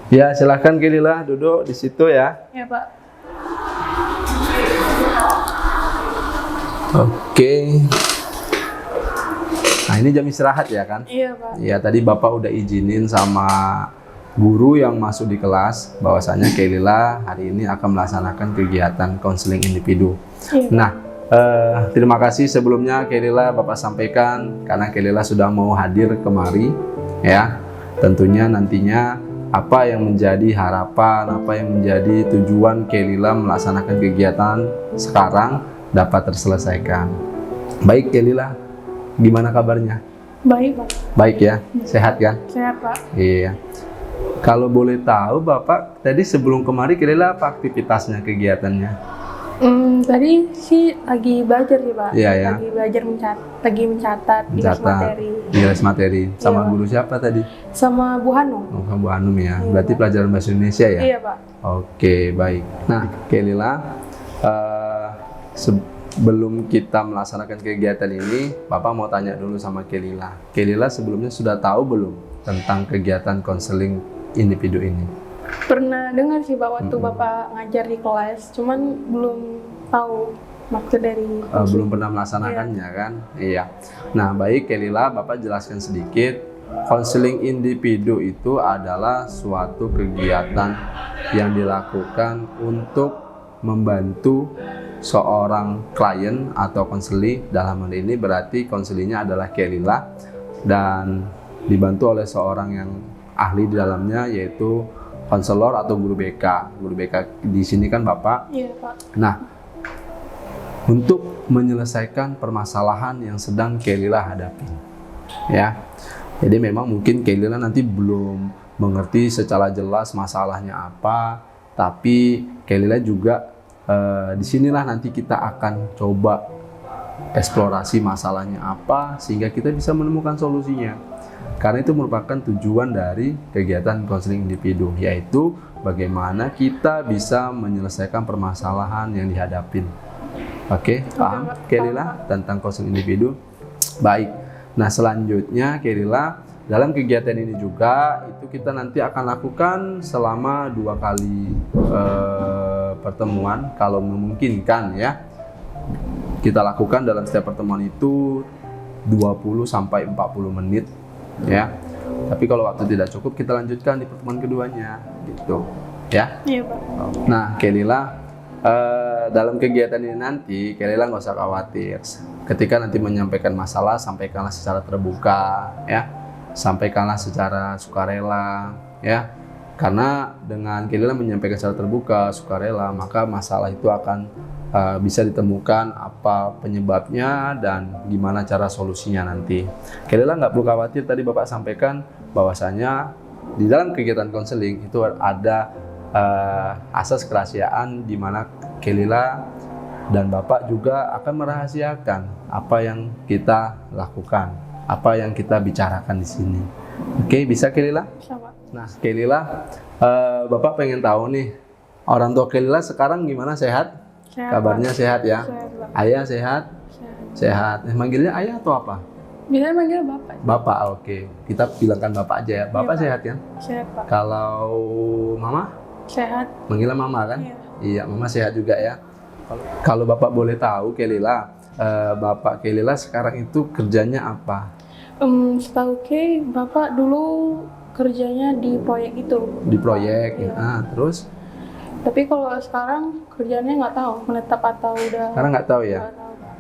Ya, silakan Kelila duduk di situ ya. Ya Pak. Oke. Nah, ini jam istirahat ya kan? Iya Pak. Ya, tadi Bapak udah izinin sama guru yang masuk di kelas bahwasanya Kelila hari ini akan melaksanakan kegiatan konseling individu. Iya, Pak. Nah, terima kasih sebelumnya Kelila Bapak sampaikan karena Kelila sudah mau hadir kemari ya. Tentunya nantinya apa yang menjadi harapan, apa yang menjadi tujuan Kelila melaksanakan kegiatan sekarang dapat terselesaikan. Baik Kelila, gimana kabarnya? Baik Pak. Baik ya, sehat kan? Sehat Pak. Iya. Kalau boleh tahu Bapak, tadi sebelum kemari Kelila apa aktivitasnya, kegiatannya? Tadi sih lagi belajar sih Pak. Iya ya. Lagi belajar lagi mencatat di les materi. Di les materi. Sama Iya, guru siapa tadi? Sama Bu Hanum. Oh, sama Bu Hanum ya. Iya, Berarti Pak. pelajaran bahasa Indonesia ya? Iya Pak. Oke, baik. Nah, Kelila, sebelum kita melaksanakan kegiatan ini, Bapak mau tanya dulu sama Kelila. Kelila sebelumnya sudah tahu belum tentang kegiatan konseling individu ini? Pernah dengar sih Pak waktu Bapak ngajar di kelas, cuman belum tahu maksud dari Belum pernah melaksanakannya kan? Iya. Nah, baik Kelila, Bapak jelaskan sedikit. Konseling individu itu adalah suatu kegiatan yang dilakukan untuk membantu seorang klien atau konseli. Dalam hal ini berarti konselinya adalah Kelila dan dibantu oleh seorang yang ahli di dalamnya, yaitu konselor atau guru BK. Guru BK di sini kan Bapak. Iya Pak. Nah, untuk menyelesaikan permasalahan yang sedang Kelila hadapi, ya. Jadi memang mungkin Kelila nanti belum mengerti secara jelas masalahnya apa, tapi Kelila juga disinilah nanti kita akan coba eksplorasi masalahnya apa sehingga kita bisa menemukan solusinya. Karena itu merupakan tujuan dari kegiatan konseling individu, yaitu bagaimana kita bisa menyelesaikan permasalahan yang dihadapin. Oke, paham Kelila tentang konseling individu? Baik. Nah, selanjutnya Kelila, dalam kegiatan ini juga itu kita nanti akan lakukan selama 2 kali pertemuan kalau memungkinkan ya. Kita lakukan dalam setiap pertemuan itu 20 sampai 40 menit ya. Tapi kalau waktu tidak cukup kita lanjutkan di pertemuan keduanya gitu ya. Iya Pak. Nah, Kelila, dalam kegiatan ini nanti Kelila nggak usah khawatir. Ketika nanti menyampaikan masalah, sampaikanlah secara terbuka ya, sampaikanlah secara sukarela ya. Karena dengan Kelila menyampaikan secara terbuka, sukarela, maka masalah itu akan bisa ditemukan apa penyebabnya dan gimana cara solusinya nanti. Kelila nggak perlu khawatir, tadi Bapak sampaikan bahwasanya di dalam kegiatan konseling itu ada asas kerahasiaan di mana Kelila dan Bapak juga akan merahasiakan apa yang kita lakukan, apa yang kita bicarakan di sini. Oke, bisa Kelila? Bisa Pak. Nah, Kelila, Bapak pengen tahu nih, orang tua Kelila sekarang gimana, sehat? Sehat, Kabarnya Pak. sehat ya? Sehat, Pak. Ayah sehat? Sehat. Sehat. Manggilnya ayah atau apa? Bisa manggil Bapak. Bapak, oke. Kita bilangkan Bapak aja ya. Bapak Pak. sehat kan? Sehat Pak. Kalau Mama? Sehat. Manggilnya Mama kan? Iya. Iya, Mama sehat juga ya. Kalau Bapak boleh tahu, Kelila, Bapak Kelila sekarang itu kerjanya apa? Setahu Bapak dulu kerjanya di proyek itu. Di proyek, Iya. ya. Terus? Tapi kalau sekarang kerjanya nggak tahu menetap atau udah. Sekarang nggak tahu ya? Nggak tahu, Pak.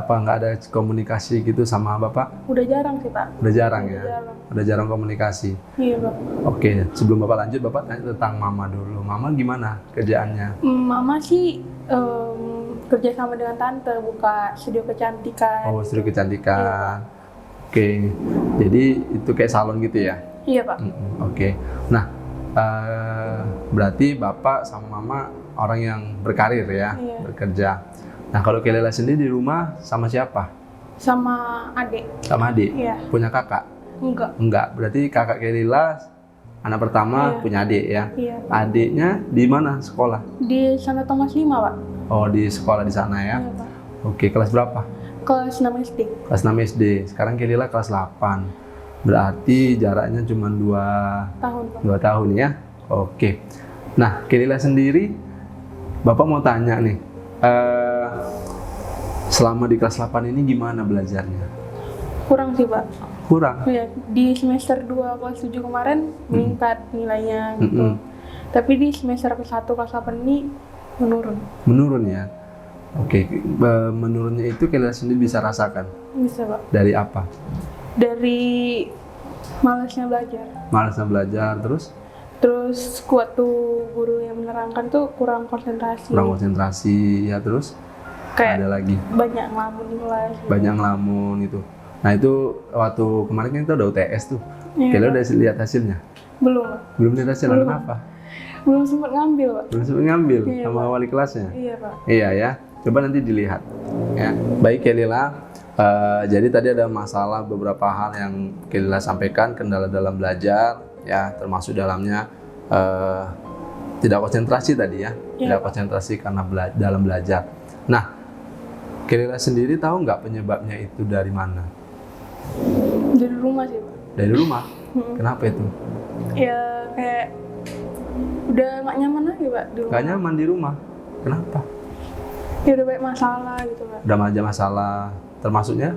Apa nggak ada komunikasi gitu sama Bapak? Udah jarang sih Pak. Udah jarang ya? Jarang. Udah jarang komunikasi. Iya Pak. Oke, sebelum Bapak lanjut, Bapak tanya tentang Mama dulu. Mama gimana kerjaannya? Mama sih kerja sama dengan tante buka studio kecantikan. Oh, studio kecantikan. Oke, jadi itu kayak salon gitu ya? Iya Pak. Oke. Nah, berarti Bapak sama Mama orang yang berkarir ya, Iya. bekerja. Nah, kalau Kelila sendiri di rumah sama siapa? Sama adik. Sama adik? Iya. Punya kakak? Enggak. Enggak, berarti kakak Kelila anak pertama Iya. punya adik ya? Iya. Adiknya di mana sekolah? Di Santo Thomas 5 Pak. Oh, di sekolah di sana ya? Iya Pak. Oke, kelas berapa? Kelas 6 SD. Kelas 6 SD. Sekarang Kelila kelas 8. Berarti jaraknya cuma 2 Tahun Pak. tahun ya? Oke. Nah, Kelila sendiri, Bapak mau tanya nih, selama di kelas 8 ini gimana belajarnya? Kurang sih, Pak. Kurang? Ya, di semester 2 kelas 7 kemarin meningkat nilainya gitu. Tapi di semester ke-1 kelas 8 ini menurun. Menurun ya? Oke, menurunnya itu Kelila sendiri bisa rasakan? Bisa, Pak. Dari apa? Dari malasnya belajar. Malasnya belajar, terus? Terus waktu guru yang menerangkan tuh kurang konsentrasi. Kurang konsentrasi, ya terus? Kayak Ada lagi? banyak ngelamun di kelas. Banyak ngelamun gitu. Nah itu waktu kemarin kan kita udah UTS tuh. Iya, Kelila Pak. udah lihat hasilnya? Belum, Pak. Belum lihat hasilnya, Belum. kenapa? Belum sempat ngambil, Pak. Belum sempat ngambil Iya, sama Pak. wali kelasnya? Iya, Pak. Iya ya, coba nanti dilihat. Ya. Baik Kelila, jadi tadi ada masalah beberapa hal yang Kelila sampaikan, kendala dalam belajar, ya termasuk dalamnya tidak konsentrasi tadi ya, Iya. tidak konsentrasi karena dalam belajar. Nah, Kelila sendiri tahu nggak penyebabnya itu dari mana? Dari rumah sih, Pak. Dari rumah? Kenapa itu? Ya kayak udah nggak nyaman lagi, Pak, di rumah. Gak nyaman di rumah? Kenapa? Ya udah banyak masalah gitu, Pak. Udah aja masalah, termasuknya?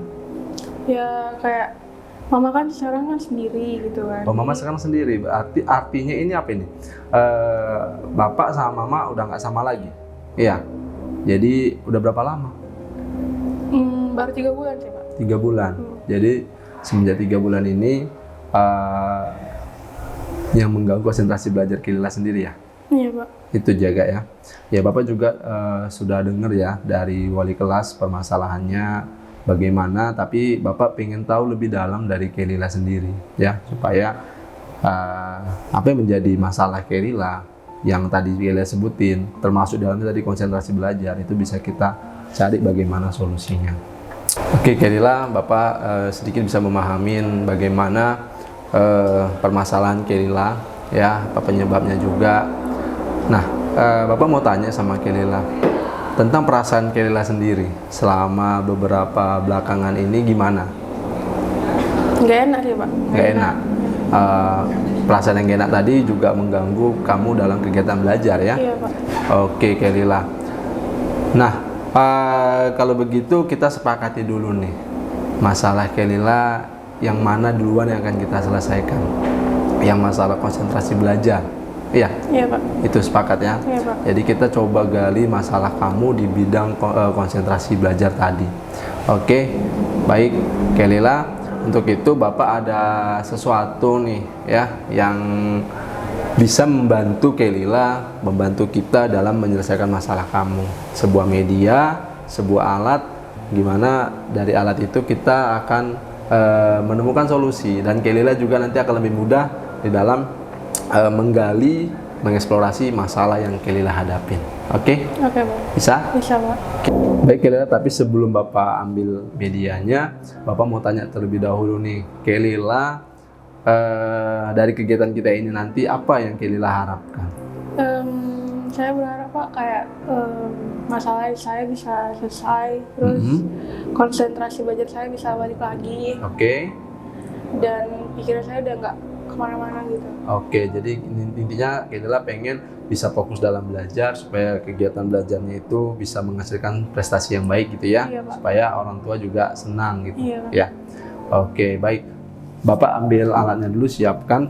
Ya kayak mama kan sekarang kan sendiri gitu kan. Oh, mama sekarang sendiri, artinya ini apa ini? Bapak sama mama udah nggak sama lagi? Iya. Jadi udah berapa lama? Baru 3 bulan sih, Pak. 3 bulan. Jadi semenjak 3 bulan ini yang mengganggu konsentrasi belajar Kelila sendiri ya? Iya, Pak. Itu jaga ya. Ya Bapak juga sudah dengar ya dari wali kelas permasalahannya bagaimana, tapi Bapak pengen tahu lebih dalam dari Kelila sendiri ya, supaya apa yang menjadi masalah Kelila yang tadi Kelila sebutin, termasuk dalamnya tadi konsentrasi belajar, itu bisa kita cari bagaimana solusinya. Oke Kelila, Bapak sedikit bisa memahamin bagaimana permasalahan Kelila ya, apa penyebabnya juga. Nah, Bapak mau tanya sama Kelila tentang perasaan Kelila sendiri selama beberapa belakangan ini gimana? Nggak enak sih, Pak. Nggak enak. Perasaan yang nggak enak tadi juga mengganggu kamu dalam kegiatan belajar ya? Iya, Pak. Oke Kelila. Nah, kalau begitu kita sepakati dulu nih masalah Kelila yang mana duluan yang akan kita selesaikan? Yang masalah konsentrasi belajar. Iya, Iya, Pak. itu sepakat ya. Iya, Pak. Jadi kita coba gali masalah kamu di bidang konsentrasi belajar tadi. Oke, baik Kelila. Untuk itu Bapak ada sesuatu nih ya yang bisa membantu Kelila, membantu kita dalam menyelesaikan masalah kamu. Sebuah media, sebuah alat, gimana dari alat itu kita akan menemukan solusi, dan Kelila juga nanti akan lebih mudah di dalam menggali, mengeksplorasi masalah yang Kelila hadapin. Oke? Oke, Pak. Bisa? Bisa, Pak. Baik Kelila, tapi sebelum Bapak ambil medianya, Bapak mau tanya terlebih dahulu nih, Kelila dari kegiatan kita ini nanti apa yang Kelila harapkan? Saya berharap, Pak, kayak masalah saya bisa selesai, terus konsentrasi belajar saya bisa balik lagi, Oke? dan pikiran saya udah nggak kemana-mana gitu. Oke, jadi intinya Kelila pengen bisa fokus dalam belajar supaya kegiatan belajarnya itu bisa menghasilkan prestasi yang baik gitu ya, Iya, Pak. supaya orang tua juga senang gitu. Iya, Pak. Ya. Oke, baik. Bapak ambil alatnya dulu, siapkan.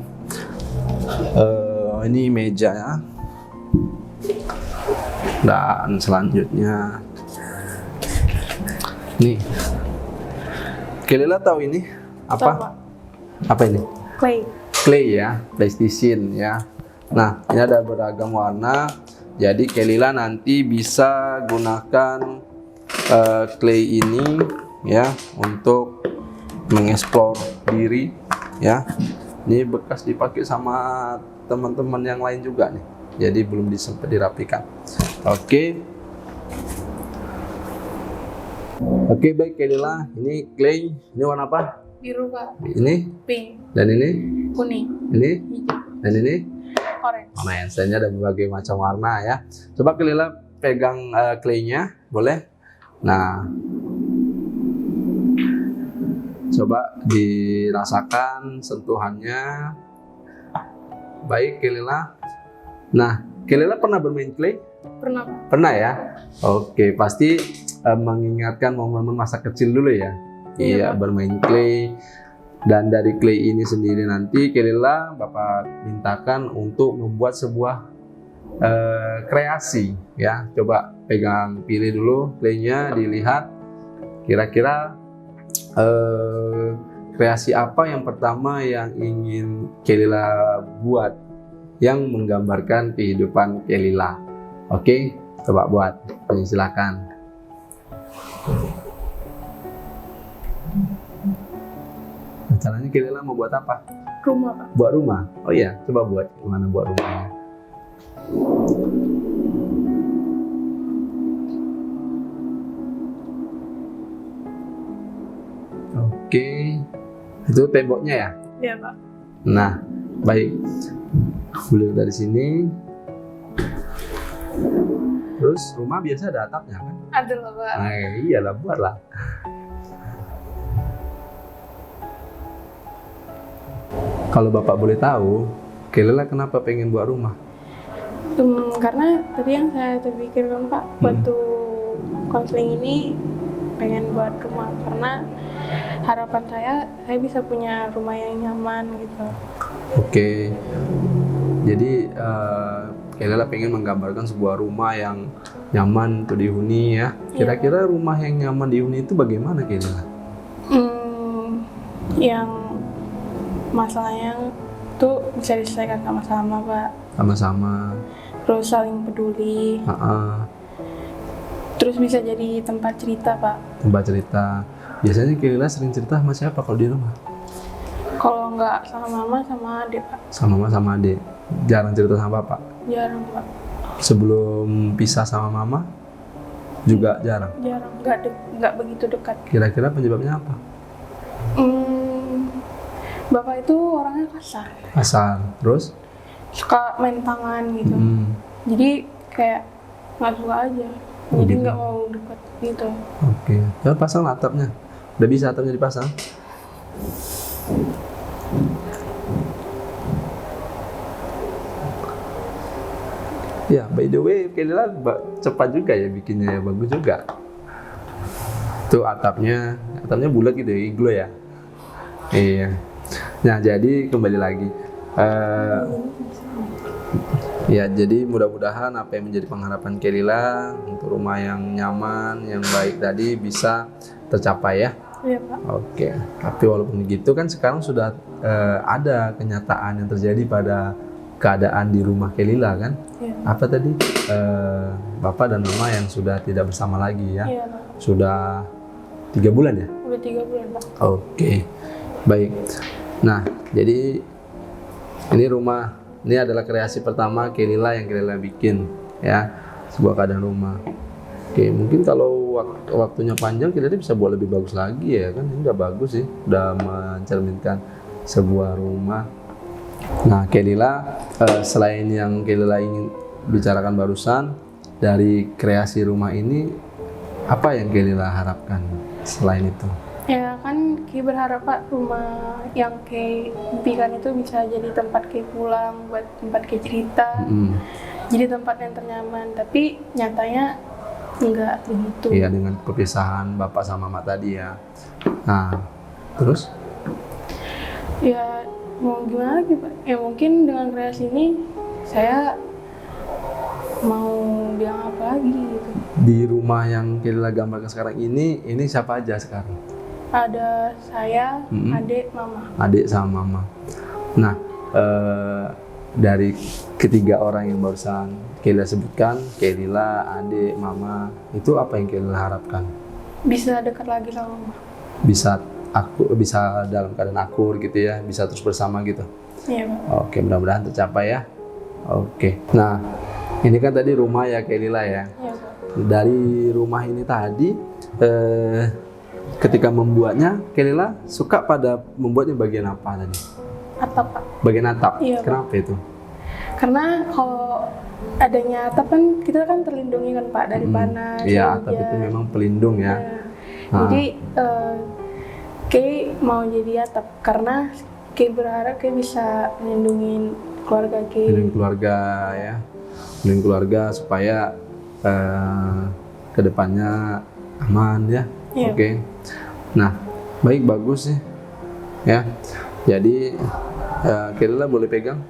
Ini meja ya. Dan selanjutnya nih. Kelila tahu ini apa? Tahu, Pak. Apa ini? Clay. Clay ya, PlayStation ya. Nah, ini ada beragam warna. Jadi Kelila nanti bisa gunakan clay ini ya untuk mengeksplor diri ya. Ini bekas dipakai sama teman-teman yang lain juga nih. Jadi belum sempat dirapikan. Oke. Oke, baik Kelila. Ini clay. Ini warna apa? Biru, Pak. Ini Pink. dan ini. Kuning. Ini Hijau. dan ini. Orange. Orange. Ini ada berbagai macam warna ya. Coba Kelila pegang clay-nya, boleh? Nah, coba dirasakan sentuhannya. Baik Kelila. Nah, Kelela pernah bermain clay? Pernah Pak. Pernah ya? Oke, pasti mengingatkan momen-momen masa kecil dulu ya? Iya, Pak. bermain clay. Dan dari clay ini sendiri nanti Kelela Bapak mintakan untuk membuat sebuah kreasi ya. Coba pegang, pilih dulu claynya, dilihat kira-kira kreasi apa yang pertama yang ingin Kelela buat yang menggambarkan kehidupan Kelela. Oke, coba buat. Silakan. Rencananya Kelela mau buat apa? Rumah Pak. Buat rumah. Oh iya, coba buat. Gimana buat rumahnya? Oke, itu temboknya ya? Iya Pak. Nah, baik. Mulai dari sini. Terus rumah biasa ada atapnya kan? Ada lah Pak. Nah, iyalah, buatlah. Kalau Bapak boleh tahu, Kelela kenapa pengen buat rumah? Karena tadi yang saya terpikirkan Pak, waktu konseling ini pengen buat rumah, karena harapan saya bisa punya rumah yang nyaman gitu. Oke, jadi Kelela pengen menggambarkan sebuah rumah yang nyaman untuk dihuni ya. Kira-kira rumah yang nyaman dihuni itu bagaimana Kelela? Yang masalahnya tuh bisa diselesaikan sama-sama Pak. Sama-sama. Terus saling peduli. Terus bisa jadi tempat cerita Pak. Tempat cerita. Biasanya Kelela sering cerita sama siapa kalau di rumah? Kalau nggak sama mama, sama adik Pak. Sama mama sama adik. Jarang cerita sama bapak? Jarang Pak. Sebelum pisah sama mama juga jarang? Jarang, nggak begitu dekat. Kira-kira penyebabnya apa? Bapak itu orangnya kasar. Kasar, terus? Suka main tangan gitu. Jadi kayak nggak suka aja. Jadi nggak mau dekat gitu. Oke, ya pasang atapnya. Udah bisa atapnya dipasang? Ya, by the way, Kelela cepat juga ya bikinnya ya, bagus juga. Tuh atapnya bulat gitu ya, iglo ya. Iya. Nah, jadi kembali lagi. Ya, jadi mudah-mudahan apa yang menjadi pengharapan Kelela untuk rumah yang nyaman, yang baik tadi bisa tercapai ya. Iya Pak. Oke, tapi walaupun begitu kan sekarang sudah ada kenyataan yang terjadi pada keadaan di rumah Kelela kan? Iya. Apa tadi? Bapak dan Mama yang sudah tidak bersama lagi ya? Iya Pak. Sudah 3 bulan ya? Udah 3 bulan Pak. Oke, baik. Nah, jadi ini rumah, ini adalah kreasi pertama Kelela yang Kelela bikin ya, sebuah keadaan rumah. Oke, mungkin kalau waktunya panjang Kelela bisa buat lebih bagus lagi ya kan? Ini udah bagus sih, udah mencerminkan sebuah rumah. Nah, Kelela selain yang Kelela ingin bicarakan barusan dari kreasi rumah ini, apa yang Kelela harapkan selain itu? Ya kan Ki berharap Pak rumah yang Ki impikan itu bisa jadi tempat Ki pulang, buat tempat Ki cerita. Jadi tempat yang ternyaman, tapi nyatanya enggak begitu. Iya, dengan perpisahan Bapak sama Mama tadi ya. Nah, terus? Ya mau gimana lagi Pak? Ya mungkin dengan kreasi ini saya mau bilang apa lagi gitu. Di rumah yang Kelela gambarkan sekarang ini siapa aja sekarang? Ada saya, adik, mama. Adik sama mama. Nah, dari ketiga orang yang barusan Kelela sebutkan, Kelela, adik, mama, itu apa yang Kelela harapkan? Bisa dekat lagi sama mama. Bisa dalam keadaan akur gitu ya, bisa terus bersama gitu. Iya Pak. Oke, mudah-mudahan tercapai ya. Oke. Nah, ini kan tadi rumah ya Kelela ya. Iya Pak. Dari rumah ini tadi, ketika membuatnya, Kelela suka pada membuatnya bagian apa tadi? Atap Pak. Bagian atap. Iya, Kenapa itu? Karena kalau adanya atap kan kita kan terlindungi kan Pak dari panas. Iya, atap hujan. itu memang pelindung ya. Jadi Kay mau jadi atap karena Kay berharap Kay bisa melindungi keluarga Ki. Healing keluarga ya, healing keluarga supaya kedepannya aman ya. Iya. Oke. Nah, baik, bagus sih ya. Jadi Kelila boleh pegang.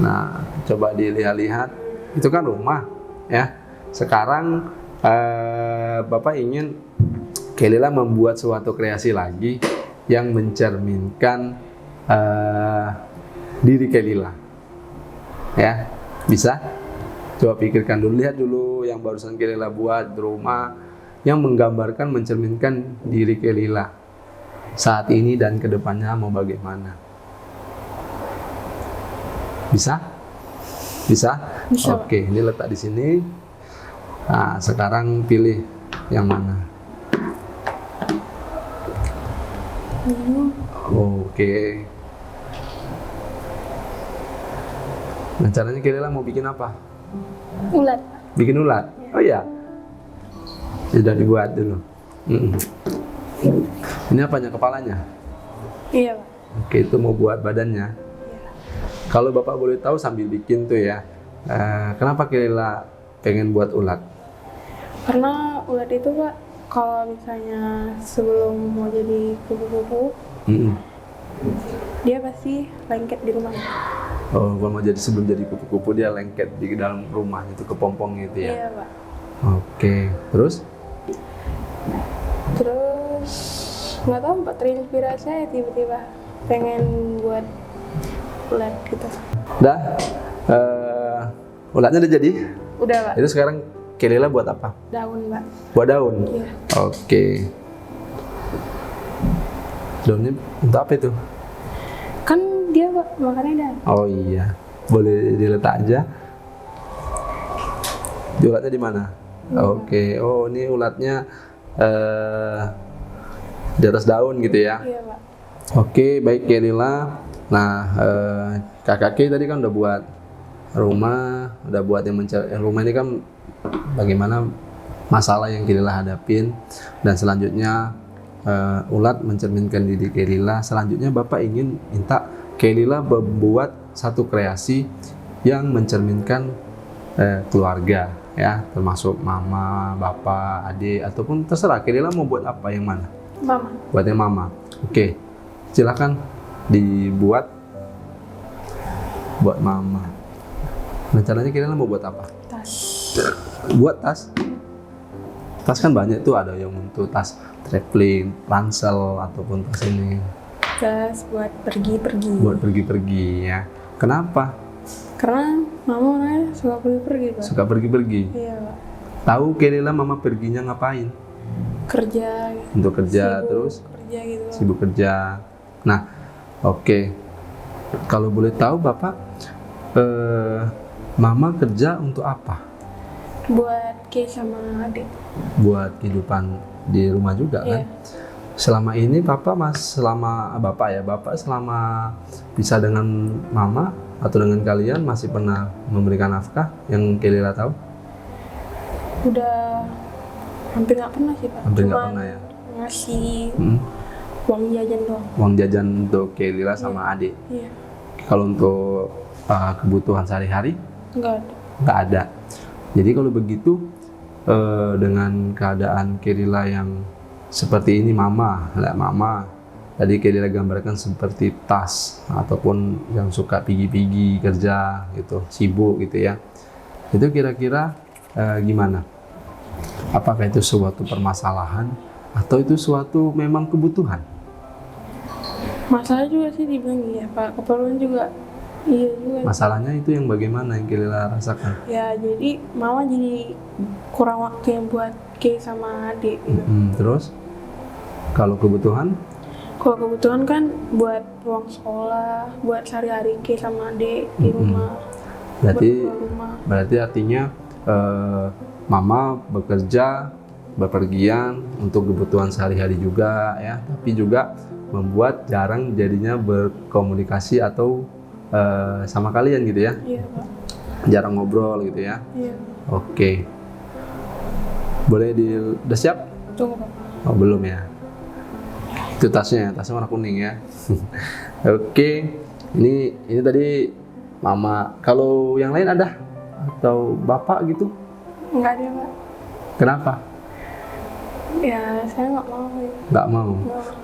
Nah, coba dilihat-lihat. Itu kan rumah ya. Sekarang Bapak ingin Kelila membuat suatu kreasi lagi yang mencerminkan diri Kelila. Ya, bisa? Coba pikirkan dulu, lihat dulu yang barusan Kelila buat di rumah yang menggambarkan, mencerminkan diri Kelila saat ini dan kedepannya mau bagaimana. Bisa? Bisa? Bisa. Oke, ini letak di sini. Nah, sekarang pilih yang mana? Oke. Nah, caranya Kelila mau bikin apa? Ulat. Bikin ulat? Oh iya? Sudah dibuat dulu. Ini apanya? Kepalanya? Iya, Pak. Oke, itu mau buat badannya. Kalau Bapak boleh tahu sambil bikin tuh ya, kenapa Kelila pengen buat ulat? Karena ulat itu, Pak, kalau misalnya sebelum mau jadi kupu-kupu, dia pasti lengket di rumah. Oh, kalau mau jadi sebelum jadi kupu-kupu dia lengket di dalam rumah itu, kepompong gitu ya? Iya, Pak. Oke, terus? Terus nggak tahu, Pak, terinspirasi saya tiba-tiba pengen buat ulat gitu. Udah? Ulatnya udah jadi? Udah, Pak. Itu sekarang Kelila buat apa? Daun, Pak. Buat daun? Iya. Oke. Daunnya untuk apa itu? Kan dia, Pak, makannya daun. Oh iya, boleh diletak aja. Di ulatnya di mana? Oke. Oh, ini ulatnya di atas daun gitu ya? Iya, Pak. Oke, baik Kelila. Nah, kakak Ki tadi kan udah buat rumah, udah buat yang rumah ini kan bagaimana masalah yang Kelila hadapin, dan selanjutnya ulat mencerminkan diri Kelila. Selanjutnya Bapak ingin minta Kelila membuat satu kreasi yang mencerminkan keluarga ya, termasuk mama, bapak, adik, ataupun terserah Kelila mau buat apa, yang mana? Mama. Buat yang mama. Oke, silakan dibuat buat mama. Nah, caranya Kelila mau buat apa? Tas. Buat tas. Tas kan banyak tuh, ada yang untuk tas traveling, ransel, ataupun tas ini Tas buat pergi-pergi. buat pergi-pergi ya. Kenapa? Karena mama orangnya suka pergi-pergi, Pak. Suka pergi-pergi. Iya, Pak. Tahu Kelila mama perginya ngapain? Kerja. Untuk kerja, Sibuk terus kerja gitu. sibuk kerja. Nah, oke. Kalau boleh tahu Bapak, mama kerja untuk apa? Buat Ki sama adik. Buat kehidupan di rumah juga kan? Iya. Selama ini Bapak Bapak selama bisa dengan mama atau dengan kalian masih pernah memberikan nafkah yang Kelila tahu? Udah hampir nggak pernah sih, Pak. Hampir nggak Cuman pernah ya? ngasih Hmm. uang jajan doang. Uang jajan untuk Kelila sama adik. Iya. Kalau untuk kebutuhan sehari-hari Nggak ada. nggak ada. Jadi kalau begitu dengan keadaan Kelila yang seperti ini, mama tadi Kelila gambarkan seperti tas ataupun yang suka pigi-pigi kerja gitu, sibuk gitu ya. Itu kira-kira gimana? Apakah itu suatu permasalahan atau itu suatu memang kebutuhan? Masalah juga sih dibilang iya, Pak. Keperluan juga iya juga. Masalahnya itu yang bagaimana yang Kelila rasakan? Ya, jadi mama jadi kurang waktu yang buat Ki sama adik gitu. Terus kalau kebutuhan? Kalau kebutuhan kan buat uang sekolah, buat sehari-hari Ki sama adik di rumah. Berarti Buat keluar rumah. berarti artinya mama bekerja, bepergian untuk kebutuhan sehari-hari juga ya, tapi juga membuat jarang jadinya berkomunikasi atau sama kalian gitu ya, Iya, Pak. jarang ngobrol gitu ya. Iya. Oke, boleh udah siap? Tunggu, Pak. Oh, belum ya. Itu tasnya warna kuning ya. Oke, Ini tadi mama. Kalau yang lain ada? Atau bapak gitu? Enggak ada Pak. Kenapa? Ya saya nggak mau. Nggak mau?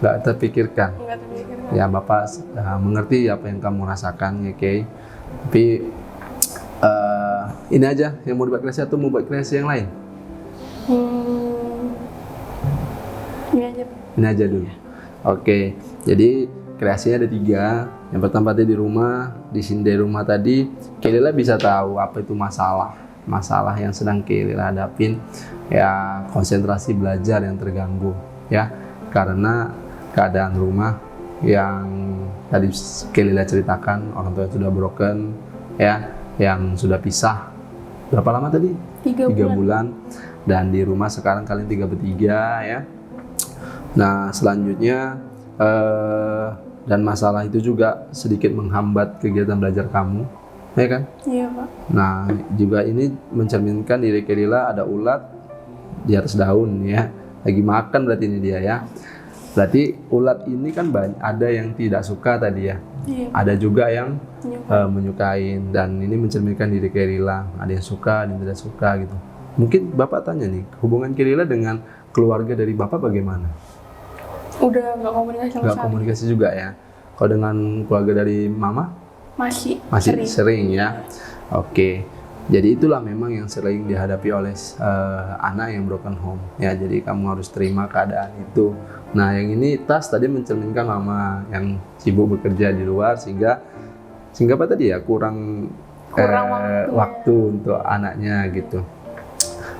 Nggak terpikirkan? Nggak terpikirkan. Ya bapak mengerti apa yang kamu rasakan ya Kay. Tapi ini aja yang mau dibuat kreasi atau mau buat kreasi yang lain? Ini aja Pak. Ini aja dulu. Oke, jadi kreasinya ada 3. Yang pertama tadi di rumah, di sini dari rumah tadi, Kelila bisa tahu apa itu masalah yang sedang Kelila hadapin, ya konsentrasi belajar yang terganggu, ya karena keadaan rumah yang tadi Kelila ceritakan, orang tua yang sudah broken, ya yang sudah pisah. Berapa lama tadi? 3 bulan. Dan di rumah sekarang kalian 3 bertiga ya. Nah selanjutnya dan masalah itu juga sedikit menghambat kegiatan belajar kamu, ya kan? Iya Pak. Nah juga ini mencerminkan diri Kelila ada ulat di atas daun ya, lagi makan berarti ini dia ya. Berarti ulat ini kan ada yang tidak suka tadi ya, Iya. ada juga yang Iya. menyukain, dan ini mencerminkan diri Kelila, ada yang suka, ada yang tidak suka gitu. Mungkin Bapak tanya nih, hubungan Kelila dengan keluarga dari Bapak bagaimana? Udah nggak komunikasi sama Nggak sekali. komunikasi juga ya? Kalau dengan keluarga dari Mama? Masih Sering ya? Oke, jadi itulah memang yang sering dihadapi oleh anak yang broken home ya, jadi kamu harus terima keadaan itu. Nah yang ini Tas tadi mencerminkan Mama yang sibuk bekerja di luar, sehingga apa tadi ya, kurang waktu untuk anaknya gitu.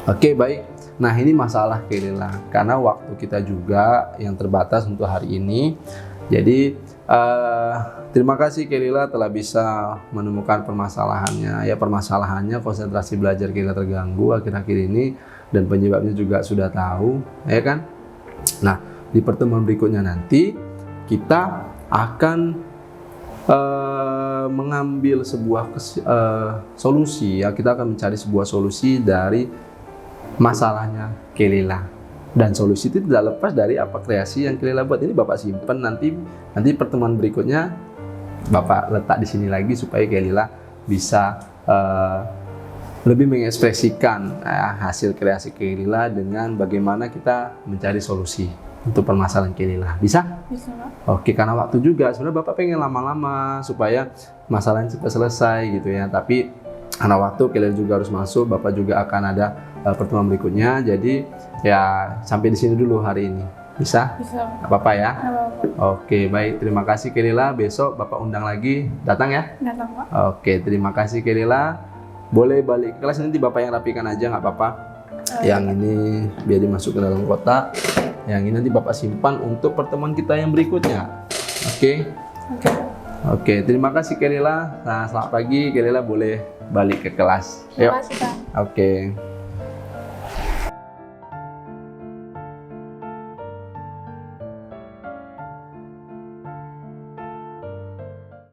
Oke, baik. Nah ini masalah Kelila, karena waktu kita juga yang terbatas untuk hari ini. Jadi terima kasih Kelila telah bisa menemukan permasalahannya. Ya permasalahannya konsentrasi belajar Kelila terganggu akhir-akhir ini, dan penyebabnya juga sudah tahu, ya kan? Nah di pertemuan berikutnya nanti kita akan mengambil sebuah solusi ya. Kita akan mencari sebuah solusi dari masalahnya Kelila, dan solusi itu tidak lepas dari apa kreasi yang Kelila buat. Ini Bapak simpen, nanti pertemuan berikutnya Bapak letak di sini lagi supaya Kelila bisa lebih mengekspresikan hasil kreasi Kelila dengan bagaimana kita mencari solusi untuk permasalahan Kelila. Bisa? Bisa Pak. Oke, karena waktu juga sebenarnya Bapak pengen lama-lama supaya masalahnya cepat selesai gitu ya, tapi karena waktu Kelila juga harus masuk, Bapak juga akan ada pertemuan berikutnya. Jadi ya sampai di sini dulu hari ini. Bisa? Bisa Pak. Nggak apa-apa ya? Nggak apa-apa. Oke, baik. Terima kasih Kelila. Besok Bapak undang lagi. Datang ya? Datang Pak. Oke, terima kasih Kelila. Boleh balik ke kelas, nanti Bapak yang rapikan aja, nggak apa-apa. Yang ini biar dimasuk ke dalam kotak. Yang ini nanti Bapak simpan untuk pertemuan kita yang berikutnya. Oke? Oke. Oke, terima kasih Kelila. Nah, selamat pagi Kelila, boleh balik ke kelas. Terima kasih Pak. Oke.